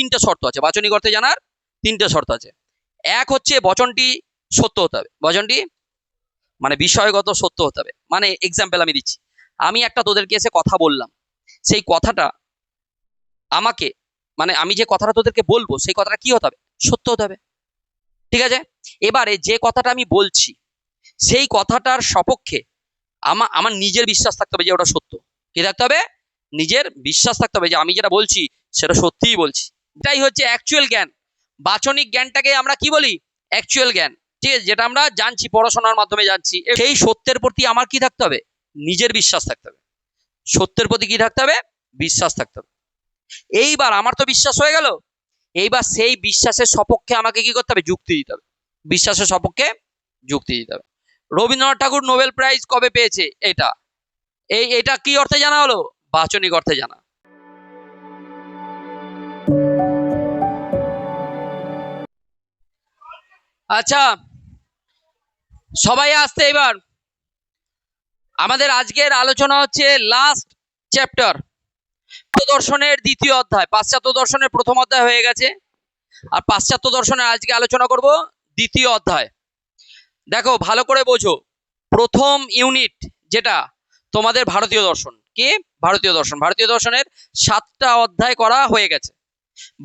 তিনটে শর্ত আছে, বাচনিক অর্থে জানার তিনটে শর্ত আছে। এক হচ্ছে বচনটি সত্য হতে হবে, বচনটি মানে বিষয়গত সত্য হতে হবে। মানে এক্সাম্পল আমি দিচ্ছি, আমি একটা তোদেরকে এসে কথা বললাম, সেই কথাটা আমাকে মানে আমি যে কথাটা তোদেরকে বলবো সেই কথাটা কি হতে হবে, সত্য হতে হবে, ঠিক আছে। এবারে যে কথাটা আমি বলছি সেই কথাটার সপক্ষে আমার নিজের বিশ্বাস থাকতে হবে যে ওটা সত্য। কি থাকতে হবে? নিজের বিশ্বাস থাকতে হবে যে আমি যেটা বলছি সেটা সত্যিই বলছি। এটাই হচ্ছে অ্যাকচুয়াল জ্ঞান। বাচনিক জ্ঞানটাকে আমরা কি বলি? অ্যাকচুয়াল জ্ঞান, ঠিক আছে, যেটা আমরা জানছি, পড়াশোনার মাধ্যমে জানছি। সেই সত্যের প্রতি আমার কি থাকতে হবে? নিজের বিশ্বাস থাকতে হবে। সত্যের প্রতি কি থাকতে হবে? বিশ্বাস থাকতে হবে। এইবার আমার তো বিশ্বাস হয়ে গেল, এইবার সেই বিশ্বাসের সপক্ষে আমাকে কি করতে হবে? যুক্তি দিতে হবে। বিশ্বাসের সপক্ষে যুক্তি দিতে হবে। রবীন্দ্রনাথ ঠাকুর নোবেল প্রাইজ কবে পেয়েছে? এটা কি অর্থে জানা হলো? বাচনিক অর্থে জানা। আচ্ছা, সবাই আসতে। এবার আমাদের আজকের আলোচনা হচ্ছে লাস্ট চ্যাপ্টার, দর্শনের দ্বিতীয় অধ্যায়। পাশ্চাত্য দর্শনের প্রথম অধ্যায় হয়ে গেছে, আর পাশ্চাত্য দর্শনের আজকে আলোচনা করব দ্বিতীয় অধ্যায়। দেখো ভালো করে বোঝো, প্রথম ইউনিট যেটা তোমাদের ভারতীয় দর্শন, কি ভারতীয় দর্শন, ভারতীয় দর্শনের 7টা অধ্যায় করা হয়ে গেছে।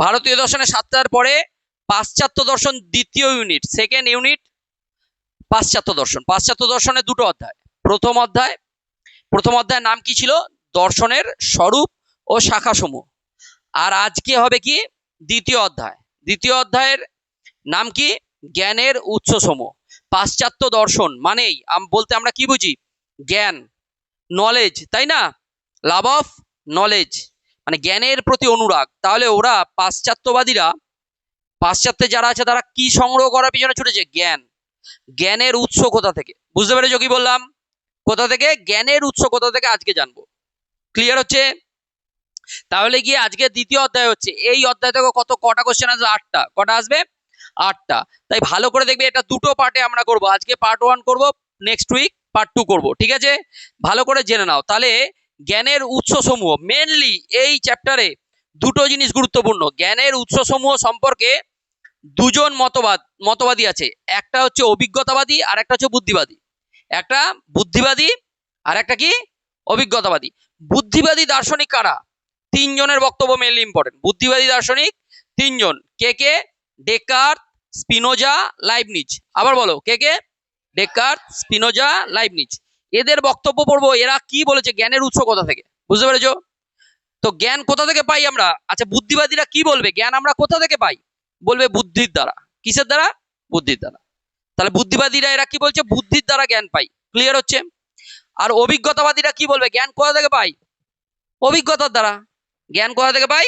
ভারতীয় দর্শনের 7টার পরে পাশ্চাত্য দর্শন দ্বিতীয় ইউনিট, সেকেন্ড ইউনিট পাশ্চাত্য দর্শন। পাশ্চাত্য দর্শনের 2টো অধ্যায়। প্রথম অধ্যায়ের নাম কি ছিল? দর্শনের স্বরূপ ও শাখাসমূহ। আর আজকে হবে কি? দ্বিতীয় অধ্যায়। দ্বিতীয় অধ্যায়ের নাম কি? জ্ঞানের উৎসসমূহ। পাশ্চাত্য দর্শন মানেই বলতে আমরা কি বুঝি? জ্ঞান, নলেজ, তাই না? লাভ অফ নলেজ মানে জ্ঞানের প্রতি অনুরাগ। তাহলে ওরা পাশ্চাত্যবাদীরা, পাশ্চাত্যে যারা আছে তারা কি সংগ্রহ করার পিছনে ছুটেছে? জ্ঞান। জ্ঞানের উৎস কোথা থেকে? বুঝতে পেরেছো কি বললাম? কোথা থেকে? জ্ঞানের উৎস কোথা থেকে আজকে জানবো। ক্লিয়ার হচ্ছে? তাহলে গিয়ে আজকে দ্বিতীয় অধ্যায় হচ্ছে, এই অধ্যায় থেকে কটা কোশ্চেন আসবে? 8টা। কটা আসবে? 8টা। তাই ভালো করে দেখবে, এটা 2টো পার্টে আমরা করব। আজকে পার্ট 1 করব, নেক্সট উইক পার্ট 2 করব, ঠিক আছে? ভালো করে জেনে নাও। তাহলে জ্ঞানের উৎসসমূহ, মেনলি এই চ্যাপ্টারে 2টো জিনিস গুরুত্বপূর্ণ। জ্ঞানের উৎসসমূহ সম্পর্কে 2জন মতবাদী আছে। একটা হচ্ছে অভিজ্ঞতাবাদী আর একটা হচ্ছে বুদ্ধিবাদী। একটা বুদ্ধিবাদী আর একটা কি? অভিজ্ঞতাবাদী। বুদ্ধিবাদী দার্শনিক কারা? 3জনের বক্তব্য মেনলি ইম্পর্টেন্ট। বুদ্ধিবাদী দার্শনিক 3জন। কে? Descartes, Spinoza, Leibniz. আবার বলো, কে? Descartes, Spinoza, Leibniz. এদের বক্তব্য পড়বো। এরা কি বলেছে? জ্ঞানের উৎস কোথা থেকে। বুঝতে পেরেছো? তো জ্ঞান কোথা থেকে পাই আমরা? আচ্ছা, বুদ্ধিবাদীরা কি বলবে? জ্ঞান আমরা কোথা থেকে পাই? বলবে বুদ্ধির দ্বারা। কিসের দ্বারা? বুদ্ধির দ্বারা। তাহলে বুদ্ধিবাদীরা এরা কি বলছে? বুদ্ধির দ্বারা জ্ঞান পাই। ক্লিয়ার হচ্ছে? আর অভিজ্ঞতাবাদীরা কি বলবে? জ্ঞান কোথা থেকে পাই? অভিজ্ঞতার দ্বারা। জ্ঞান কোথা থেকে পাই?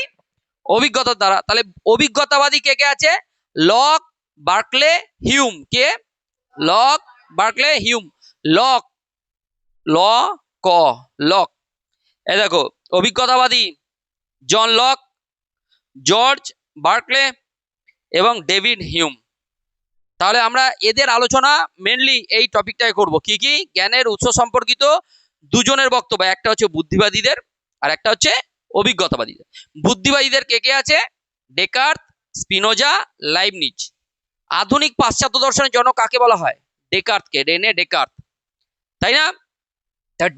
অভিজ্ঞতার দ্বারা। তাহলে অভিজ্ঞতাবাদী কে আছে? Locke, Berkeley, Hume. কে? Locke, Berkeley, Hume. লক, ল ক, লক। এই দেখো, অভিজ্ঞতাবাদী জন লক, জর্জ বার্কলে এবং ডেভিড হিউম। তাহলে আমরা এদের আলোচনা মেনলি এই টপিকটাই করব। কি কি? জ্ঞানের উৎস সম্পর্কিত 2জনের বক্তব্য। একটা হচ্ছে বুদ্ধিবাদীদের আর একটা হচ্ছে অভিজ্ঞতাবাদীদের। বুদ্ধিবাদীদের কে আছে? Descartes, Spinoza, Leibniz. আধুনিক পাশ্চাত্য দর্শনের জনক কাকে বলা হয়? ডেকার্তকে, রেনে ডেকার্ত, তাই না?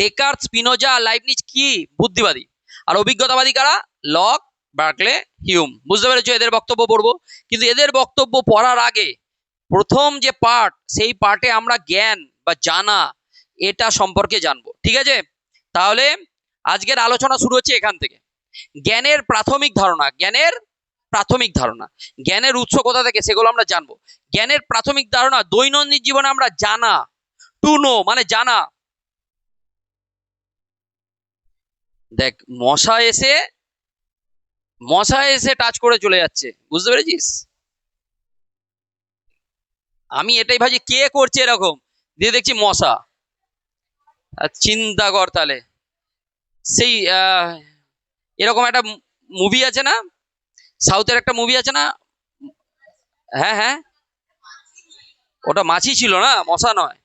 ডেকার্ত, স্পিনোজা, লাইবনিজ কি? বুদ্ধিবাদী। আর অভিজ্ঞতাবাদী কারা? Locke, Berkeley, Hume. বুঝতে পেরেছো? এদের বক্তব্য পড়বো। কিন্তু এদের বক্তব্য পড়ার আগে প্রথম যে পার্ট, সেই পার্টে আমরা জ্ঞান বা জানা এটা সম্পর্কে জানবো, ঠিক আছে? তাহলে আজকের আলোচনা শুরু হচ্ছে এখান থেকে। জ্ঞানের প্রাথমিক ধারণা, জ্ঞানের উৎস কোথা থেকে সেগুলো আমরা জানবো। জ্ঞানের প্রাথমিক ধারণা দৈনন্দিন জীবনে আমরা জানা, টু নো মানে জানা। দেখ, মশা এসে টাচ করে চলে যাচ্ছে, বুঝতে পেরেছিস? আমি এটাই ভাবছি কে করছে এরকম, দিয়ে দেখছি মশা। চিন্তা কর তাহলে। সেই এরকম একটা মুভি আছে না, সাউথের একটা মুভি আছে না? হ্যাঁ হ্যাঁ, ওটা মাছি ছিল না, মশা নয়।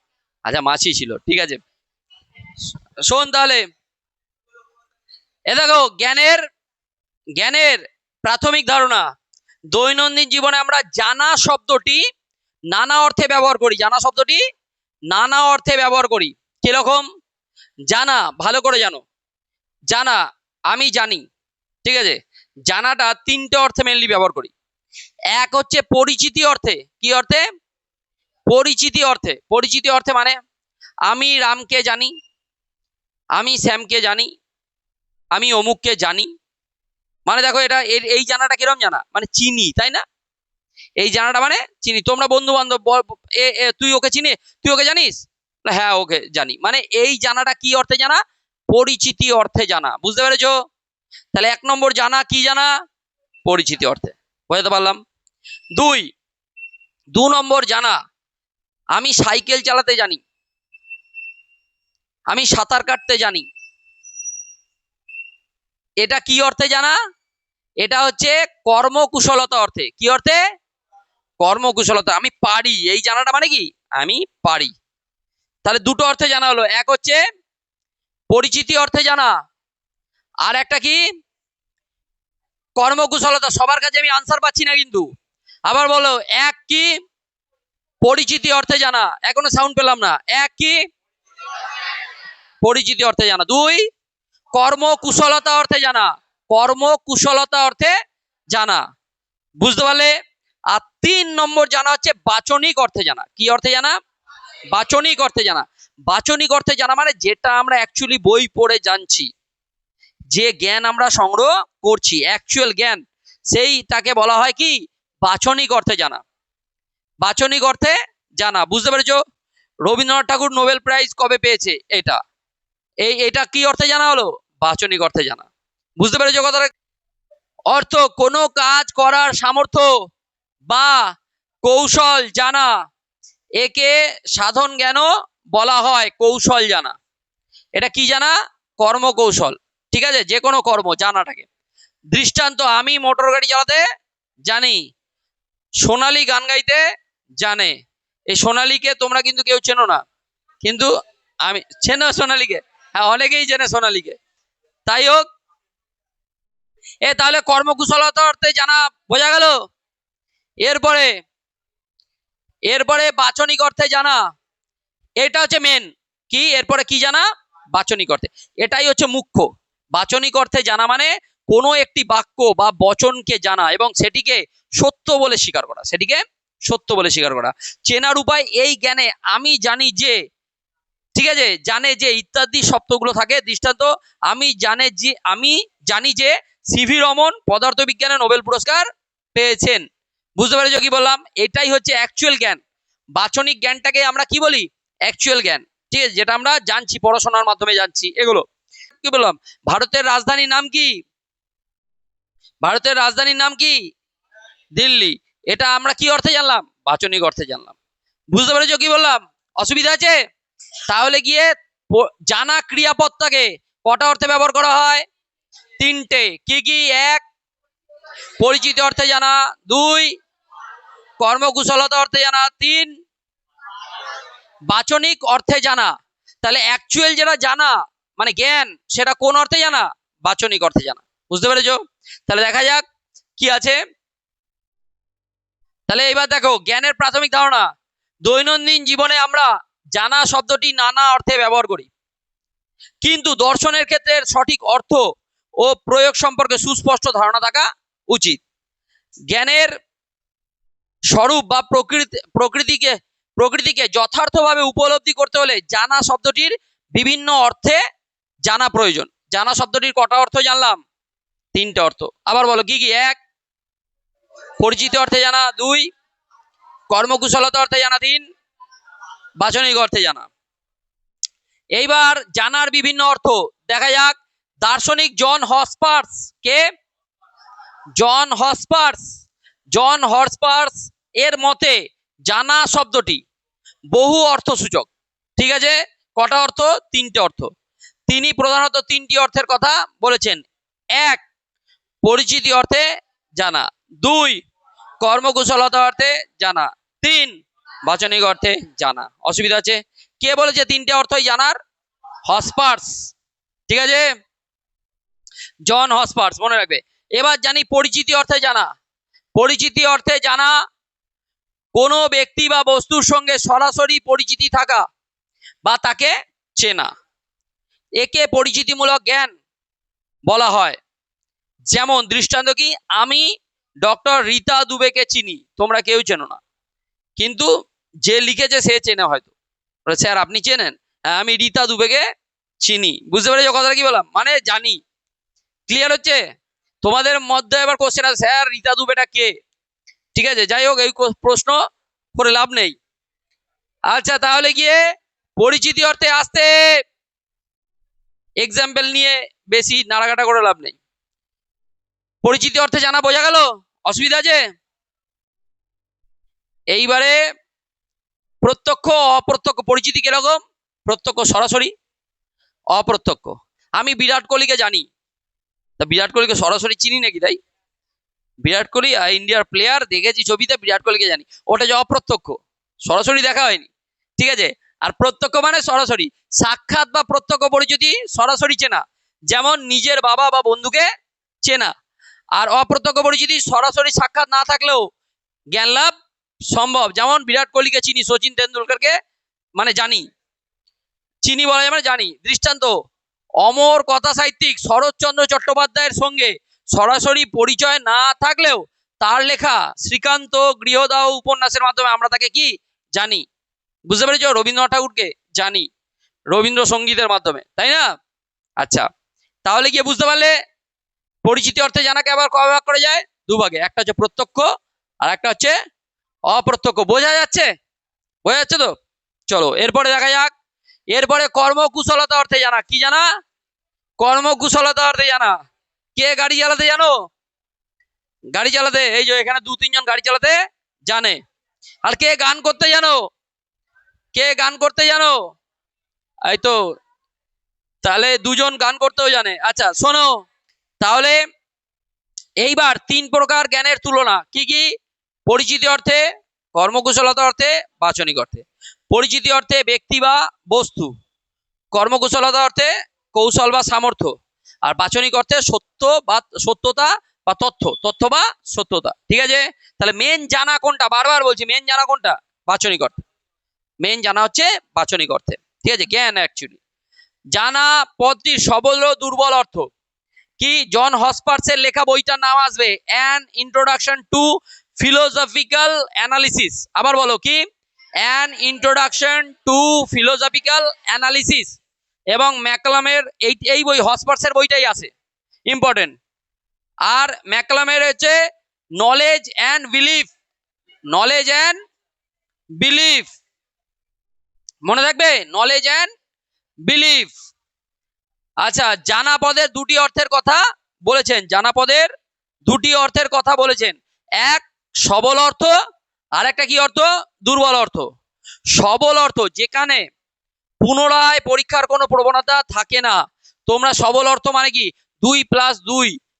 আচ্ছা, মাছি ছিল, ঠিক আছে। শোন তাহলে, এ দেখো, জ্ঞানের প্রাথমিক ধারণা, দৈনন্দিন জীবনে আমরা জানা শব্দটি নানা অর্থে ব্যবহার করি। জানা শব্দটি নানা অর্থে ব্যবহার করি। কিরকম? জানা, ভালো করে জানো। জানা, আমি জানি, ঠিক আছে। জানাটা তিনটে অর্থে মেনলি ব্যবহার করি। এক হচ্ছে পরিচিতি অর্থে। কি অর্থে? পরিচিতি অর্থে। পরিচিতি অর্থে মানে আমি রামকে জানি, আমি শ্যামকে জানি, আমি অমুককে জানি। মানে দেখো এটা এই জানাটা কিরকম জানা, মানে চিনি, তাই না? এই জানাটা মানে চিনি। তোমরা বন্ধু বান্ধব, তুই ওকে চিনি, তুই ওকে জানিস, হ্যাঁ ওকে জানি। মানে এই জানাটা কি অর্থে জানা? পরিচিতি অর্থে জানা। বুঝতে পেরেছো? তাহলে এক নম্বর জানা কি জানা? পরিচিতি অর্থে। বুঝতে পারলাম। দু নম্বর জানা, আমি সাইকেল চালাতে জানি, আমি সাঁতার কাটতে জানি। এটা কি অর্থে জানা? এটা হচ্ছে কর্মকুশলতা অর্থে। কি অর্থে? কর্মকুশলতা। আমি পারি, এই জানাটা মানে কি? আমি পারি। তাহলে দুটো অর্থে জানা হলো। এক হচ্ছে পরিচিতি অর্থে জানা, আর একটা কি? কর্মকুশলতা। সবার কাছে আমি আনসার পাচ্ছি না কিন্তু। আবার বলো, এক কি? পরিচিতি অর্থে জানা। এখনো সাউন্ড পেলাম না। এক কি? পরিচিতি অর্থে জানা। দুই, কর্মকুশলতা অর্থে জানা। কর্মকুশলতা অর্থে জানা। বুঝতে পারলে? আর তিন নম্বর জানা হচ্ছে বাচনিক অর্থে জানা। কি অর্থে জানা? বাচনিক অর্থে জানা। বাচনিক অর্থে জানা মানে যেটা আমরা অ্যাকচুয়ালি বই পড়ে জানছি, যে জ্ঞান আমরা সংগ্রহ করছি, অ্যাকচুয়াল জ্ঞান, সেইটাকে বলা হয় কি? বাচনিক অর্থে জানা। বাচনিক অর্থে জানা। বুঝতে পেরেছো? রবীন্দ্রনাথ ঠাকুর নোবেল প্রাইজ কবে পেয়েছে? এটা কি অর্থে জানা হলো? বাচনিক অর্থে জানা। বুঝতে পেরেছো কথাটা? অর্থ কোনো কাজ করার সামর্থ্য বা কৌশল জানা, একে সাধন জ্ঞানও বলা হয়। কৌশল জানা, এটা কি জানা? কর্মকৌশল। ঠিক আছে, যে কোনো কর্ম জানাটাকে। দৃষ্টান্ত, আমি মোটর গাড়ি চালাতে জানি, সোনালী গান গাইতে জানে। এই সোনালীকে তোমরা কিন্তু কেউ চেনো না, কিন্তু আমি চেনো সোনালীকে? হ্যাঁ, অনেকেই চেনে সোনালীকে। তাই হোক, তাহলে কর্মকুশলতা অর্থে জানা বোঝা গেল। এরপরে এরপরে বাচনিক অর্থে জানা, এটা হচ্ছে মেন। কি? এরপরে কি জানা? বাচনিক অর্থে। এটাই হচ্ছে মুখ্য। বাচনিক অর্থে জানা মানে কোনো একটি বাক্য বা বচনকে জানা এবং সেটিকে সত্য বলে স্বীকার করা। সেটিকে সত্য বলে স্বীকার করা। চেনার উপায়, এই জ্ঞানে আমি জানি যে, ঠিক আছে, জানে যে ইত্যাদি শব্দগুলো থাকে। দৃষ্টান্ত, আমি জানি যে সিভি রমন পদার্থবিজ্ঞানে নোবেল পুরস্কার পেয়েছেন। বুঝতে পেরেছো কি বললাম? এটাই হচ্ছে অ্যাকচুয়াল জ্ঞান। বাচনিক জ্ঞানটাকে আমরা কি বলি? অ্যাকচুয়াল জ্ঞান। ঠিক আছে, যেটা আমরা জানছি, পড়াশোনার মাধ্যমে জানছি। এগুলো কি বললাম? ভারতের রাজধানীর নাম কি? ভারতের রাজধানীর নাম কি? দিল্লি। এটা আমরা কি অর্থে জানলাম? বাচনিক অর্থে জানলাম। বুঝতে পেরেছো কি বললাম? অসুবিধা আছে? তাহলে গিয়ে জানা ক্রিয়াপদটাকে কটা অর্থে ব্যবহার করা হয়? তিনটে। কি কি? এক, পরিচিতি অর্থে জানা। দুই, কর্মকুশলতা অর্থে জানা। তিন, বাচনিক অর্থে জানা। তাহলে অ্যাকচুয়াল যেটা জানা মানে জ্ঞান, সেটা কোন অর্থে জানা? বাচনিক অর্থে জানা। বুঝতে পেরেছো? তাহলে দেখা যাক কি আছে। তাহলে এবার দেখো, জ্ঞানের প্রাথমিক ধারণা, দৈনন্দিন জীবনে আমরা জানা শব্দটি নানা অর্থে ব্যবহার করি, কিন্তু দর্শনের ক্ষেত্রে সঠিক অর্থ ও প্রয়োগ সম্পর্কে সুস্পষ্ট ধারণা থাকা উচিত। জ্ঞানের স্বরূপ বা প্রকৃতিকে যথার্থভাবে উপলব্ধি করতে হলে জানা শব্দটির বিভিন্ন অর্থে জানা প্রয়োজন। জানা শব্দটির কটা অর্থ জানলাম? তিনটে অর্থ। আবার বলো কি কি? এক, পরিচিতি অর্থে জানা। দুই, কর্মকুশলতা অর্থে জানা। তিন, বাচনিক অর্থে জানা। এইবার জানার বিভিন্ন অর্থ দেখা যাক। দার্শনিক জন হসপার্স কে? জন হসপার্স এর মতে জানা শব্দটি বহু অর্থ সূচক। ঠিক আছে, কটা অর্থ? তিনটে অর্থ। তিনি প্রধানত তিনটি অর্থের কথা বলেছেন। এক, পরিচিতি অর্থে জানা। দুই, কর্মকুশলতা অর্থে জানা। তিন, বাচনিক অর্থে জানা। অসুবিধা আছে? কে বলেছে তিনটে অর্থই জানার? হসপার্স। ঠিক আছে, জন হসপার্স, মনে রাখবে। এবার জানি পরিচিতি অর্থে জানা। পরিচিতি অর্থে জানা কোনো ব্যক্তি বা বস্তুর সঙ্গে সরাসরি পরিচিতি থাকা বা তাকে চেনা, একে পরিচিতিমূলক জ্ঞান বলা হয়। যেমন দৃষ্টান্ত কি, আমি ডক্টর রীতা দুবেকে চিনি, তোমরা কেউ চেনো না, কিন্তু যে লিখেছে সে চেনে হয়তো। স্যার আপনি চেনেন? হ্যাঁ আমি রীতা দুবেকে চিনি। বুঝতে পেরেছো কথাটা কি বললাম? মানে জানি। ক্লিয়ার হচ্ছে? তোমাদের মধ্যে এবার কোশ্চেন আছে, স্যার রীতা দুবেটা কে? ঠিক আছে, যাই হোক এই প্রশ্ন করে লাভ নেই। আচ্ছা তাহলে গিয়ে পরিচিতি অর্থে আসতে এক্সাম্পল নিয়ে বেশি নাড়াঘাটা করে লাভ নেই। পরিচিতি অর্থে জানা বোঝা গেল? অসুবিধা আছে? এইবারে প্রত্যক্ষ অপ্রত্যক্ষ পরিচিতি কিরকম? প্রত্যক্ষ সরাসরি, অপ্রত্যক্ষ। আমি বিরাট কোহলিকে জানি, তা বিরাট কোহলিকে সরাসরি চিনি নাকি? তাই বিরাট কোহলি ইন্ডিয়ার প্লেয়ার, দেখেছি ছবিতে, বিরাট কোহলিকে জানি, ওটা যে অপ্রত্যক্ষ, সরাসরি দেখা হয়নি। ঠিক আছে। আর প্রত্যক্ষ মানে সরাসরি, সাক্ষাৎ বা প্রত্যক্ষ পরিচিতি, সরাসরি চেনা, যেমন নিজের বাবা বা বন্ধুকে চেনা। আর অপ্রত্যক্ষ পরিচিতি সরাসরি সাক্ষাৎ না থাকলেও জ্ঞান লাভ সম্ভব, যেমন বিরাট কোহলিকে চিনি, সচিন তেন্ডুলকরকে মানে জানি, চিনি বলা যায় মানে জানি। দৃষ্টান্ত, অমর কথা সাহিত্যিক শরৎচন্দ্র চট্টোপাধ্যায়ের সঙ্গে সরাসরি পরিচয় না থাকলেও তার লেখা শ্রীকান্ত গৃহদাহ উপন্যাসের মাধ্যমে আমরা তাকে কি জানি। বুঝতে পেরেছ? রবীন্দ্রনাথ ঠাকুরকে জানি রবীন্দ্রসঙ্গীতের মাধ্যমে, তাই না? আচ্ছা তাহলে গিয়ে বুঝতে পারলে পরিচিতি অর্থে জানাকে আবার কয় ভাগ করে যায়? দুভাগে, একটা হচ্ছে প্রত্যক্ষ আর একটা হচ্ছে অপ্রত্যক্ষ। বোঝা যাচ্ছে? বোঝা যাচ্ছে তো? চলো এরপরে দেখা যাক। এরপরে কর্মকুশলতা অর্থে জানা। কি জানা? কর্মকুশলতা অর্থে জানা। কে গাড়ি চালাতে জানো? গাড়ি চালাতে, এই যে এখানে 2-3 জন গাড়ি চালাতে জানে। আর কে গান করতে জানো? কে গান করতে জানো? এই তো, তাহলে 2জন গান করতেও জানে। আচ্ছা শোনো, তাহলে এইবার 3 প্রকার জ্ঞানের তুলনা কি কি? পরিচিতি অর্থে, কর্মকুশলতা অর্থে, বাচনিক অর্থে। পরিচিতি অর্থে ব্যক্তি বা বস্তু, কর্মকুশলতা অর্থে কৌশল বা সামর্থ্য, আর বাচনিক অর্থে সত্য বা সত্যতা বা তথ্য বা সত্যতা। ঠিক আছে, তাহলে মেন জানা কোনটা? বারবার বলছি, মেন জানা কোনটা? বাচনিক অর্থে। মেন জানা হচ্ছে বাচনিক অর্থে। ঠিক আছে, জ্ঞান অ্যাকচুয়ালি। জানা পদটির সবল ও দুর্বল অর্থ কি? জন হসপার্সের লেখা বইটার নাম আসবে an introduction to philosophical analysis. আবার বলো কি? An introduction to philosophical analysis. এবং ম্যাকলামের এই বই, হসপার্সের বইটাই আছে, ইম্পর্টেন্ট। আর ম্যাকলামের হচ্ছে knowledge and belief. Knowledge and belief, মনে থাকবে, নলেজ অ্যান্ড বিলিফ। আচ্ছা, জানা পদের 2টি অর্থের কথা বলেছেন। জানা পদের 2টি অর্থের কথা বলেছেন। এক সবল অর্থ, আর একটা কি অর্থ? দুর্বল অর্থ। সবল অর্থ যেখানে পুনরায় পরীক্ষার কোনো প্রবণতা থাকে না। তোমরা সবল অর্থ মানে কি? 2 + 2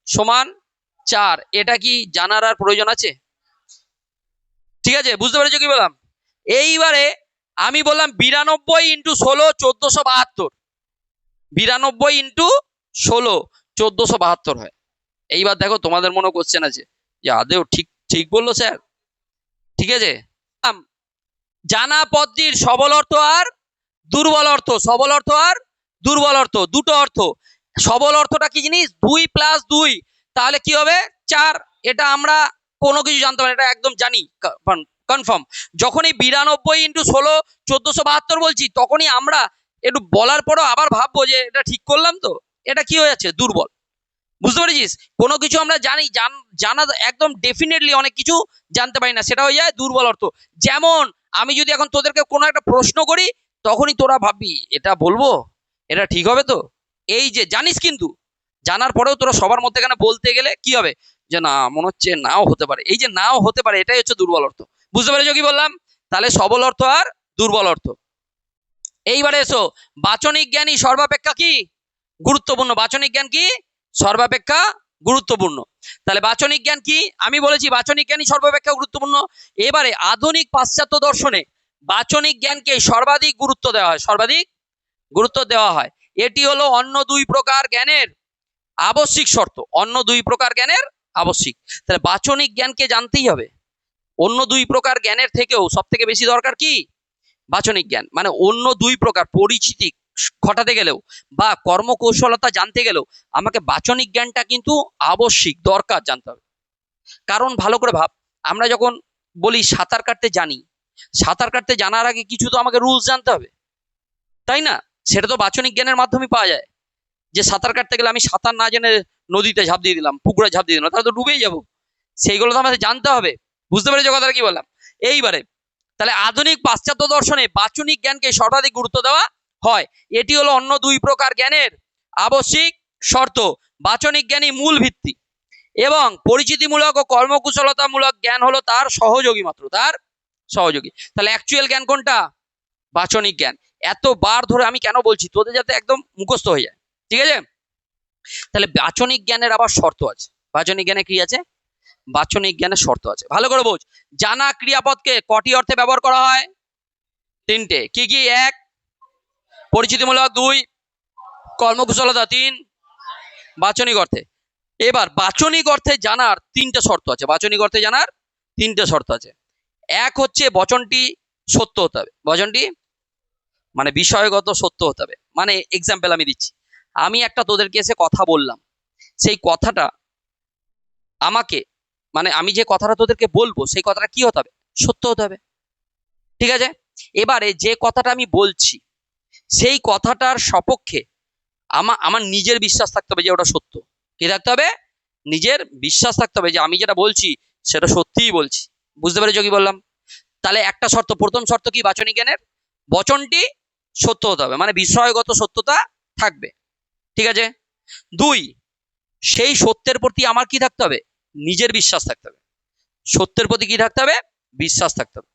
= 4। এটা কি জানার আর প্রয়োজন আছে? ঠিক আছে, বুঝতে পেরেছো কি বললাম? এইবারে আমি বললাম 92 × 16 1472। 92 × 16 1472 হয়। এইবার দেখো তোমাদের মনে কোশ্চেন আছে যে আদেও ঠিক ঠিক বললো স্যার? ঠিক আছে, জানা পদটির সবল অর্থ আর দুর্বল অর্থ। সবল অর্থ আর দুর্বল অর্থ, দুটো অর্থ। সবল অর্থটা কি জিনিস? 2 + 2, তাহলে কি হবে? 4। এটা আমরা কোনো কিছু জানতে পারি, এটা একদম জানি, কনফার্ম। যখনই 92 × 16 1472 বলছি, তখনই আমরা একটু বলার পরও আবার ভাববো যে এটা ঠিক করলাম তো, এটা কি হয়ে যাচ্ছে? দুর্বল। বুঝতে পেরেছিস? কোনো কিছু আমরা জানি, জানা একদম ডেফিনেটলি অনেক কিছু জানতে পারি না, সেটা হয়ে যায় দুর্বল অর্থ। যেমন আমি যদি এখন তোদেরকে কোনো একটা প্রশ্ন করি, তখনই তোরা ভাববি এটা বলবো, এটা ঠিক হবে তো। এই যে জানিস, কিন্তু জানার পরেও তোরা সবার মধ্যে এখানে বলতে গেলে কি হবে? যে না, মনে হচ্ছে নাও হতে পারে। এই যে নাও হতে পারে, এটাই হচ্ছে দুর্বল অর্থ। বুঝতে পেরেছো কি বললাম? তাহলে সবল অর্থ আর দুর্বল অর্থ। এইবারে এসো, বাচনিক জ্ঞানই সর্বাপেক্ষা কি গুরুত্বপূর্ণ। বাচনিক জ্ঞান কি? সর্বাপেক্ষা গুরুত্বপূর্ণ। তাহলে বাচনিক জ্ঞান কি? আমি বলেছি বাচনিক জ্ঞানই সর্বাপেক্ষা গুরুত্বপূর্ণ। এবারে আধুনিক পাশ্চাত্য দর্শনে বাচনিক জ্ঞানকে সর্বাধিক গুরুত্ব দেওয়া হয়। সর্বাধিক গুরুত্ব দেওয়া হয়। এটি হলো অন্য 2 প্রকার জ্ঞানের আবশ্যিক শর্ত, অন্য দুই প্রকার জ্ঞানের আবশ্যিক। তাহলে বাচনিক জ্ঞানকে জানতেই হবে। অন্য দুই প্রকার জ্ঞানের থেকেও সব থেকে বেশি দরকার কি? বাচনিক জ্ঞান। মানে অন্য দুই প্রকার পরিচিতি ঘটাতে গেলেও বা কর্মকৌশলতা জানতে গেলেও আমাকে বাচনিক জ্ঞানটা কিন্তু আবশ্যিক, দরকার জানতে হবে। কারণ ভালো করে ভাব, আমরা যখন বলি সাঁতার কাটতে জানি, সাঁতার কাটতে জানার আগে কিছু তো আমাকে রুলস জানতে হবে, তাই না? সেটা তো বাচনিক জ্ঞানের মাধ্যমে পাওয়া যায়। যে সাঁতার কাটতে গেলে আমি সাঁতার না জেনে নদীতে ঝাঁপ দিয়ে দিলাম, পুকুরে ঝাঁপ দিয়ে দিলাম, তাহলে তো ডুবেই যাবো। সেইগুলো তো আমাদের জানতে হবে। বুঝতে পেরেছো কথাটা কি বললাম? এইবারে তাহলে আধুনিক পাশ্চাত্য দর্শনে বাচনিক জ্ঞানকে সর্বাধিক গুরুত্ব দেওয়া হয়। এটি হলো অন্য দুই প্রকার জ্ঞানের আবশ্যিক শর্ত। বাচনিক জ্ঞানই মূল ভিত্তি এবং পরিচিতিমূলক ও কর্মকুশলতামূলক জ্ঞান হলো তার সহযোগী, মাত্র তার সহযোগী। তাহলে অ্যাকচুয়াল জ্ঞান কোনটা? বাচনিক জ্ঞান। এতবার ধরে আমি কেন বলছি, তোদের যাতে একদম মুখস্থ হয়ে যায়, ঠিক আছে? তাহলে বাচনিক জ্ঞানের আবার শর্ত আছে। বাচনিক জ্ঞানে কি আছে? বাচনিক জ্ঞানের শর্ত আছে, ভালো করে বোঝ। জানা ক্রিয়াপদকে কটি অর্থে ব্যবহার করা হয়? তিনটে। কি কি? এক, পরিচিতিমূলক; দুই, কর্মকুশলতা; তিন, বাচনিক অর্থে। এবার বাচনিক অর্থে জানার তিনটে শর্ত আছে। বাচনিক অর্থে জানার তিনটে শর্ত আছে। এক হচ্ছে বচনটি সত্য হতে হবে। বচনটি মানে বিষয়গত সত্য হতে হবে। মানে এক্সাম্পল আমি দিচ্ছি, আমি একটা তোদেরকে এসে কথা বললাম, সেই কথাটা আমাকে, মানে আমি যে কথাটা তোদেরকে বলবো সেই কথাটা কি হতে হবে? সত্য হতে হবে, ঠিক আছে? এবারে যে কথাটা আমি বলছি সেই কথাটার সপক্ষে আমার নিজের বিশ্বাস থাকতে হবে যে ওটা সত্য। কি থাকতে হবে? নিজের বিশ্বাস থাকতে হবে যে আমি যেটা বলছি সেটা সত্যিই বলছি। বুঝতে পেরেছো কি বললাম? তাহলে একটা শর্ত, প্রথম শর্ত কি বাচনিক জ্ঞানের? বচনটি সত্য হতে হবে, মানে বিষয়গত সত্যতা থাকবে, ঠিক আছে? দুই, সেই সত্যের প্রতি আমার কি থাকতে হবে? নিজের বিশ্বাস থাকতে হবে। সত্যের প্রতি কি থাকতে হবে? বিশ্বাস থাকতে হবে।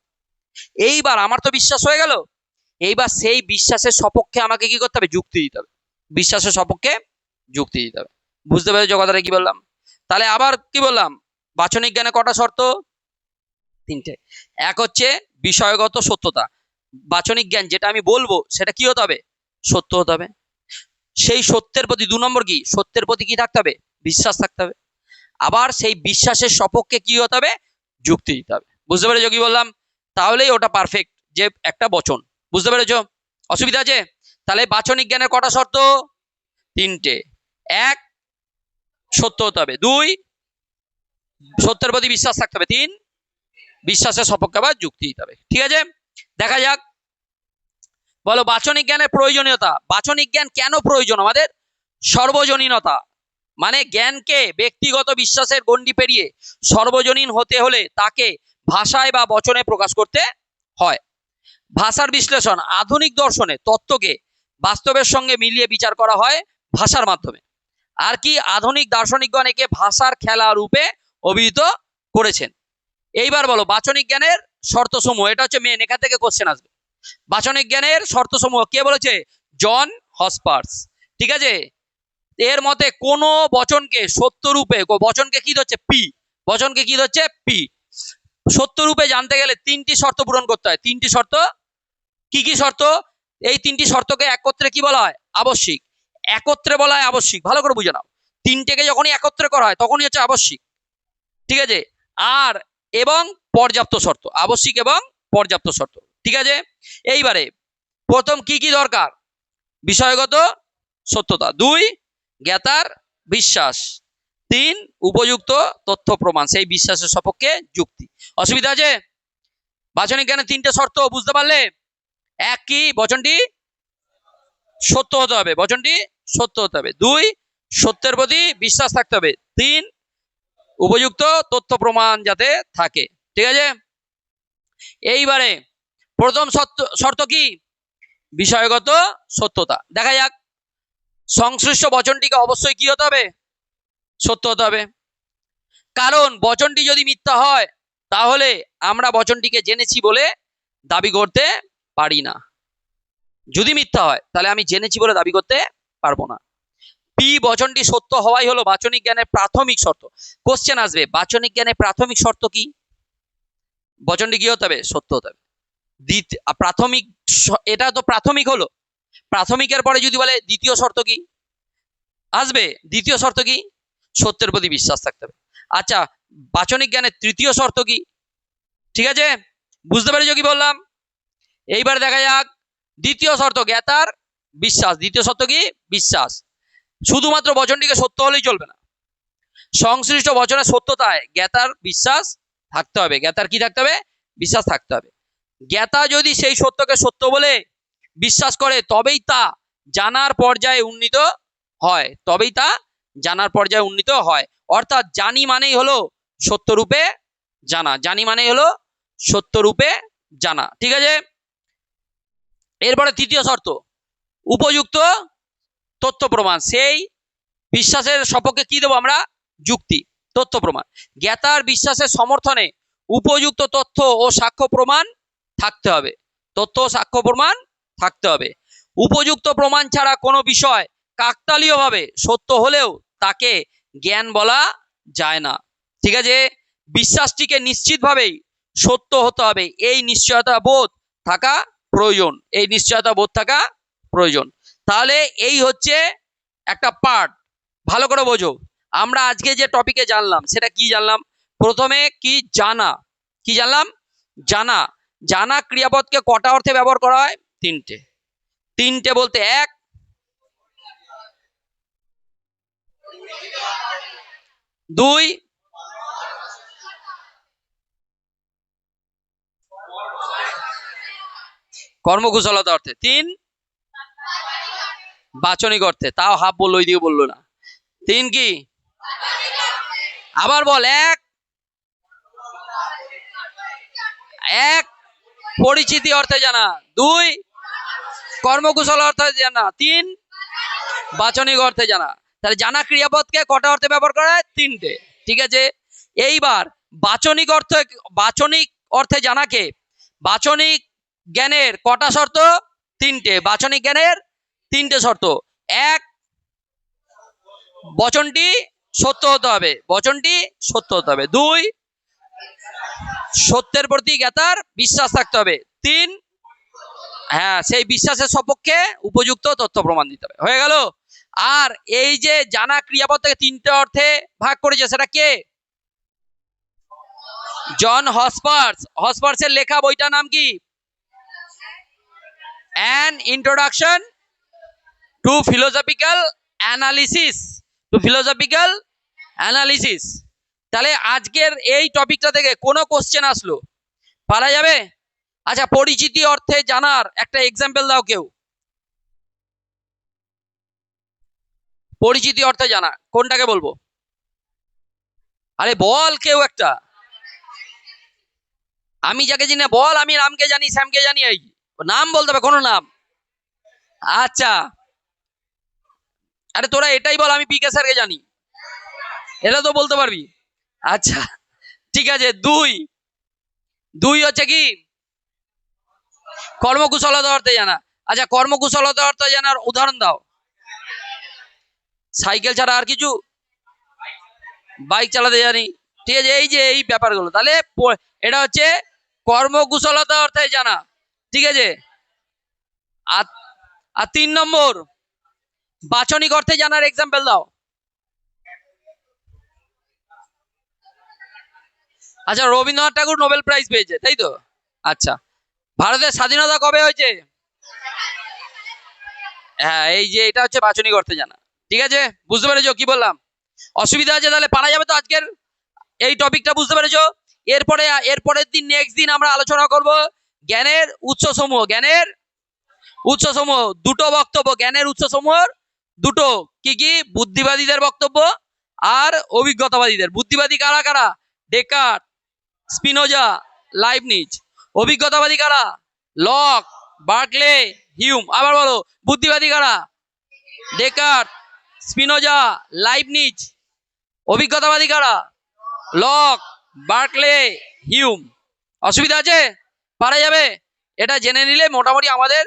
এইবার আমার তো বিশ্বাস হয়ে গেল, এইবার সেই বিশ্বাসের সপক্ষে আমাকে কি করতে হবে? যুক্তি দিতে হবে। বিশ্বাসের সপক্ষে যুক্তি দিতে হবে। বুঝতে পেরেছো কথাটা কি বললাম? তাহলে আবার কি বললাম? বাচনিক জ্ঞানে কটা শর্ত? তিনটে। এক হচ্ছে বিষয়গত সত্যতা, বাচনিক জ্ঞান যেটা আমি বলবো সেটা কি হতে হবে? সত্য হতে হবে। সেই সত্যের প্রতি, দু নম্বর কি? সত্যের প্রতি কি থাকতে হবে? বিশ্বাস থাকতে হবে। আবার সেই বিশ্বাসের সপক্ষে কি হতে হবে? যুক্তি দিতে হবে। বুঝতে পেরেছো কি বললাম? তাহলেই ওটা পারফেক্ট যে একটা বচন। বুঝতে পেরেছো? অসুবিধা আছে? তাহলে বাচনিক জ্ঞানের কটা শর্ত? তিনটে। এক, সত্য হতে হবে; দুই, সত্যের প্রতি বিশ্বাস থাকতে হবে; তিন, বিশ্বাসের সপক্ষে আবার যুক্তি দিতে হবে। ঠিক আছে, দেখা যাক। বলো বাচনিক জ্ঞানের প্রয়োজনীয়তা। বাচনিক জ্ঞান কেন প্রয়োজন আমাদের? সর্বজনীনতা, মানে জ্ঞানকে ব্যক্তিগত বিশ্বাসের গণ্ডি পেরিয়ে সর্বজনীন হতে হলে তাকে ভাষায় বা বচনে প্রকাশ করতে হয়। ভাষার বিশ্লেষণ, আধুনিক দর্শনে তত্ত্বকে বাস্তবের সঙ্গে মিলিয়ে বিচার করা হয় ভাষার মাধ্যমে। আর কি? আধুনিক দার্শনিকগণ একে ভাষার খেলা রূপে অভিহিত করেছেন। এইবার বলো বাচনিক জ্ঞানের শর্তসমূহ। এটা হচ্ছে মেন, এখান থেকে কোশ্চেন আসবে। বাচনিক জ্ঞানের শর্তসমূহ কে বলেছে? জন হসপার্স। ঠিক আছে, এর মতে কোন বচনকে সত্য রূপে, বচনকে কি ধরছে? পি। বচনকে কি ধরছে? পি। সত্য রূপে জানতে গেলে তিনটি শর্ত পূরণ করতে হয়। তিনটি শর্ত। কি কি শর্ত? এই তিনটি শর্তকে একত্রে কি বলা হয়? আবশ্যিক। একত্রে বলা হয় আবশ্যিক, ভালো করে বুঝে নাও। তিনটেকে যখনই একত্রে করা হয় তখনই হচ্ছে আবশ্যিক, ঠিক আছে? আর এবং পর্যাপ্ত শর্ত, আবশ্যিক এবং পর্যাপ্ত শর্ত, ঠিক আছে? এইবারে প্রথম কি কি দরকার? বিষয়গত সত্যতা; দুই, জ্ঞাতার বিশ্বাস; তিন, উপযুক্ত তথ্য প্রমাণ, সেই বিশ্বাসের সপক্ষে যুক্তি। অসুবিধা আছে? বাচনিক জ্ঞানের তিনটে শর্ত বুঝতে পারলে? এক, কি? বচনটি সত্য হতে হবে, বচনটি সত্য হতে হবে; দুই, সত্যের প্রতি বিশ্বাস থাকতে হবে; তিন, উপযুক্ত তথ্য প্রমাণ যাতে থাকে। ঠিক আছে, এইবারে প্রথম শর্ত কি? বিষয়গত সত্যতা। দেখা যাক, সংশ্লিষ্ট বচনটিকে অবশ্যই কি হতে হবে? সত্য হতে হবে। কারণ বচনটি যদি মিথ্যা হয় তাহলে আমরা বচনটিকে জেনেছি বলে দাবি করতে পারি না। যদি মিথ্যা হয় তাহলে আমি জেনেছি বলে দাবি করতে পারবো না। পি, বচনটি সত্য হওয়াই হলো বাচনিক জ্ঞানের প্রাথমিক শর্ত। কোশ্চেন আসবে, বাচনিক জ্ঞানের প্রাথমিক শর্ত কি? বচনটি কি হতে হবে? সত্য হতে হবে। প্রাথমিক, এটা তো প্রাথমিক হলো। প্রাথমিকের পরে যদি বলে দ্বিতীয় শর্ত কি? আসবে। দ্বিতীয় শর্ত কি? সত্যের প্রতি বিশ্বাস থাকতে হবে। আচ্ছা, বাচনিক জ্ঞানের তৃতীয় শর্ত কি? ঠিক আছে, বুঝতে পেরেছো কি বললাম? এইবার দেখা যাক দ্বিতীয় শর্ত, জ্ঞাতার বিশ্বাস। দ্বিতীয় শর্ত কি? বিশ্বাস। শুধুমাত্র বচনটিকে সত্য হলেই চলবে না, সংশ্লিষ্ট বচনের সত্যতায় জ্ঞাতার বিশ্বাস থাকতে হবে। জ্ঞাতার কি থাকতে হবে? বিশ্বাস থাকতে হবে। জ্ঞাতা যদি সেই সত্যকে সত্য বলে বিশ্বাস করে তবেই তা জানার পর্যায়ে উন্নীত হয়, তবেই তা জানার পর্যায়ে উন্নীত হয়। অর্থাৎ জানি মানেই হলো সত্যরূপে জানা, জানি মানেই হলো সত্যরূপে জানা। ঠিক আছে, এরপরে তৃতীয় শর্ত, উপযুক্ত তথ্য প্রমাণ। সেই বিশ্বাসের সপক্ষে কি দেবো আমরা? যুক্তি, তথ্য প্রমাণ। জ্ঞাতার বিশ্বাসের সমর্থনে উপযুক্ত তথ্য ও সাক্ষ্য প্রমাণ থাকতে হবে, তথ্য ও সাক্ষ্য প্রমাণ থাকতে হবে। উপযুক্ত প্রমাণ ছাড়া কোনো বিষয় কাকতালীয়ভাবে সত্য হলেও তাকে জ্ঞান বলা যায় না। ঠিক আছে, বিশ্বাসটিকে নিশ্চিতভাবেই সত্য হতে হবে, এই নিশ্চয়তা বোধ থাকা প্রয়োজন, এই নিশ্চয়তা বোধ থাকা প্রয়োজন। তাহলে এই হচ্ছে একটা পার্ট, ভালো করে বোঝো। আমরা আজকে যে টপিকে জানলাম সেটা কি জানলাম? প্রথমে কি? জানা। কি জানলাম? জানা। জানা ক্রিয়াপদকে কটা অর্থে ব্যবহার করা হয়? তিনটে। তিনটে বলতে এক, দুই, কর্মকুশলতা অর্থে, তিন, বাচনিক অর্থে। তাও হাফ বললো, ওই দিকে বললো না। তিন কি? আবার বল। এক, এক পরিচিতি অর্থে জানা, দুই কর্মকুশল অর্থে জানা, তিন বাচনিক অর্থে জানা। তাহলে জানা ক্রিয়াপদকে কটা অর্থে ব্যবহার করা হয়? তিনটে। ঠিক আছে, এইবার বাচনিক অর্থে, বাচনিক অর্থে জানাকে, বাচনিক জ্ঞানের কটা শর্ত? তিনটে। বাচনিক জ্ঞানের তিনটে শর্ত। এক, বচনটি সত্য হতে হবে, বচনটি সত্য হতে হবে। দুই, সত্যের প্রতি জ্ঞাতার বিশ্বাস থাকতে হবে। তিন, হ্যাঁ, সেই বিশ্বাসের সপক্ষে উপযুক্ত তথ্য প্রমাণ দিতে হবে। হয়ে গেল। আর এই যে জানা ক্রিয়াপদ থেকে তিনটে অর্থে ভাগ করেছে, সেটা কে? জন হসপার্স। হসপার্সের লেখা বইটার নাম কি? An introduction to philosophical analysis, to philosophical analysis. তাহলে আজকের এই টপিকটা থেকে কোনো কোশ্চেন আসলো, পারা যাবে? আচ্ছা, পরিচিতি অর্থে জানার একটা এক্সাম্পল দাও কেউ। পরিচিতি অর্থে জানা কোনটাকে বলবো? আরে বল কেউ একটা। আমি যাকে চিনি বল। আমি রামকে জানি, শ্যামকে জানি, এই নাম বলতে হবে, কোনো নাম। আচ্ছা, আরে তোরা এটাই বল, আমি পিকে স্যারকে জানি, এটা তো বলতে পারবি। আচ্ছা ঠিক আছে। দুই, দুই হচ্ছে কি? কর্মকুশলতা অর্থে জানা। আচ্ছা, কর্মকুশলতা অর্থে জানার উদাহরণ দাও। সাইকেল ছাড়া আর কিছু? বাইক চালাতে জানি। ঠিক আছে, এই যে এই ব্যাপারগুলো, তাহলে এটা হচ্ছে কর্মকুশলতা অর্থে জানা। ঠিক আছে, আর তিন নম্বর, বাচনিক অর্থে জানার এক্সাম্পল দাও। আচ্ছা, রবীন্দ্রনাথ ঠাকুর নোবেল প্রাইজ পেয়েছে, তাই তো? আচ্ছা, ভারতের স্বাধীনতা কবে হয়েছে? হ্যাঁ, এই যে এটা হচ্ছে বাচনিক অর্থে জানা। ঠিক আছে, বুঝতে পেরেছো কি বললাম? অসুবিধা আছে? তাহলে পারা যাবে তো আজকের এই টপিকটা, বুঝতে পেরেছো? এরপরে এরপরের দিন, নেক্সট দিন আমরা আলোচনা করব জ্ঞানের উৎসসমূহ। জ্ঞানের উৎসসমূহ, দুটো বক্তব্য জ্ঞানের উৎসসমূহ, দুটো। কি কি? বুদ্ধিবাদীদের বক্তব্য আর অভিজ্ঞতাবাদীদের। বুদ্ধিবাদী কারা কারা? Descartes, Spinoza, Leibniz. অভিজ্ঞতাবাদী কারা? Locke, Berkeley, Hume. আবার বলো, বুদ্ধিবাদী কারা? Descartes, Spinoza, Leibniz. অভিজ্ঞতাবাদী কারা? Locke, Berkeley, Hume. অসুবিধা আছে? পারা যাবে? এটা জেনে নিলে মোটামুটি আমাদের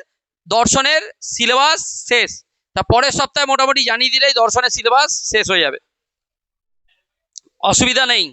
দর্শনের সিলেবাস শেষ। তা পরের সপ্তাহে মোটামুটি জানিয়ে দিলেই দর্শনের সিলেবাস শেষ হয়ে যাবে, অসুবিধা নেই।